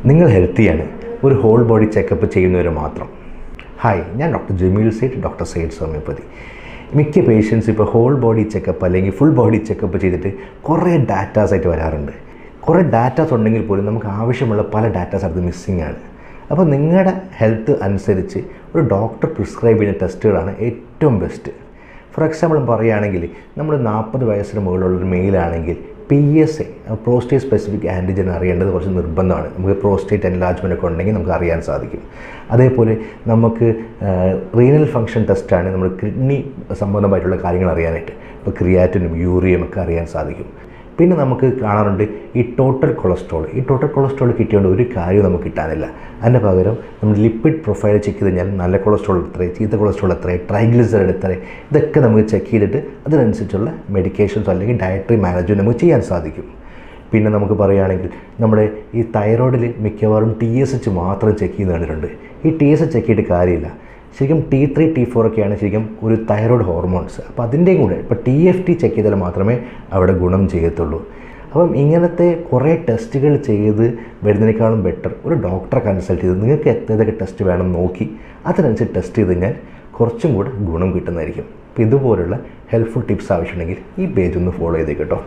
നിങ്ങൾ ഹെൽത്തിയാണ്, ഒരു ഹോൾ ബോഡി ചെക്കപ്പ് ചെയ്യുന്നവർ മാത്രം. ഹായ്, ഞാൻ doctor Jameel Syed, doctor Syed homeopathy. മിക്ക പേഷ്യൻസ് ഇപ്പോൾ ഹോൾ ബോഡി ചെക്കപ്പ് അല്ലെങ്കിൽ ഫുൾ ബോഡി ചെക്കപ്പ് ചെയ്തിട്ട് കുറേ ഡാറ്റാസായിട്ട് വരാറുണ്ട്. കുറേ ഡാറ്റാസ് ഉണ്ടെങ്കിൽ പോലും നമുക്ക് ആവശ്യമുള്ള പല ഡാറ്റാസ് അത് മിസ്സിംഗ് ആണ്. അപ്പോൾ നിങ്ങളുടെ ഹെൽത്ത് അനുസരിച്ച് ഒരു ഡോക്ടർ പ്രിസ്ക്രൈബ് ചെയ്യുന്ന ടെസ്റ്റുകളാണ് ഏറ്റവും ബെസ്റ്റ്. ഫോർ എക്സാമ്പിൾ പറയുകയാണെങ്കിൽ നമ്മൾ 40 വയസ്സിന് മുകളിലുള്ളൊരു മെയിലാണെങ്കിൽ PSA പ്രോസ്റ്റേറ്റ് സ്പെസിഫിക് ആൻറ്റിജൻ അറിയേണ്ടത് കുറച്ച് നിർബന്ധമാണ്. നമുക്ക് പ്രോസ്റ്റേറ്റ് എൻലാർജ്മെൻ്റ് ഒക്കെ ഉണ്ടെങ്കിൽ നമുക്ക് അറിയാൻ സാധിക്കും. അതേപോലെ നമുക്ക് റീനൽ ഫങ്ഷൻ ടെസ്റ്റാണ് നമ്മൾ കിഡ്നി സംബന്ധമായിട്ടുള്ള കാര്യങ്ങൾ അറിയാനായിട്ട്. ഇപ്പോൾ ക്രിയാറ്റിനും യൂറിയയും ഒക്കെ അറിയാൻ സാധിക്കും. പിന്നെ നമുക്ക് കാണാറുണ്ട് ഈ ടോട്ടൽ കൊളസ്ട്രോൾ കിട്ടിയോണ്ട് ഒരു കാര്യവും നമുക്ക് കിട്ടാനില്ല. അതിൻ്റെ പകരം നമ്മൾ ലിപ്പിഡ് പ്രൊഫൈൽ ചെക്ക് ചെയ്ത് കഴിഞ്ഞാൽ നല്ല കൊളസ്ട്രോൾ എത്ര, ചീത്ത കൊളസ്ട്രോൾ എത്ര, ട്രൈഗ്ലിസറൈഡ് എത്ര, ഇതൊക്കെ നമുക്ക് ചെക്ക് ചെയ്തിട്ട് അതിനനുസരിച്ചുള്ള മെഡിക്കേഷൻസോ അല്ലെങ്കിൽ ഡയറ്ററി മാനേജ്മെൻറ്റ് നമുക്ക് ചെയ്യാൻ സാധിക്കും. പിന്നെ നമുക്ക് പറയുകയാണെങ്കിൽ നമ്മുടെ ഈ തൈറോയിഡിൽ മിക്കവാറും TSH മാത്രം ചെക്ക് ചെയ്യുന്ന കണ്ടിട്ടുണ്ട്. ഈ TSH ചെക്ക് ചെയ്തിട്ട് കാര്യമില്ല. ശരിക്കും T3, T4 ഒക്കെയാണ് ശരിക്കും ഒരു തൈറോയ്ഡ് ഹോർമോൺസ്. അപ്പോൾ അതിൻ്റെയും കൂടെ ഇപ്പോൾ TFT ചെക്ക് ചെയ്താൽ മാത്രമേ അവിടെ ഗുണം ചെയ്യത്തുള്ളൂ. അപ്പം ഇങ്ങനത്തെ കുറേ ടെസ്റ്റുകൾ ചെയ്ത് വരുന്നതിനേക്കാളും ബെറ്റർ ഒരു ഡോക്ടറെ കൺസൾട്ട് ചെയ്ത് നിങ്ങൾക്ക് ഏതൊക്കെ ടെസ്റ്റ് വേണം നോക്കി അതിനനുസരിച്ച് ടെസ്റ്റ് ചെയ്ത് കഴിഞ്ഞാൽ കുറച്ചും കൂടെ ഗുണം കിട്ടുന്നതായിരിക്കും. അപ്പോൾ ഇതുപോലുള്ള ഹെൽപ്ഫുൾ ടിപ്സ് ആവശ്യമുണ്ടെങ്കിൽ ഈ പേജ് ഒന്ന് ഫോളോ ചെയ്തേക്ക് കേട്ടോ.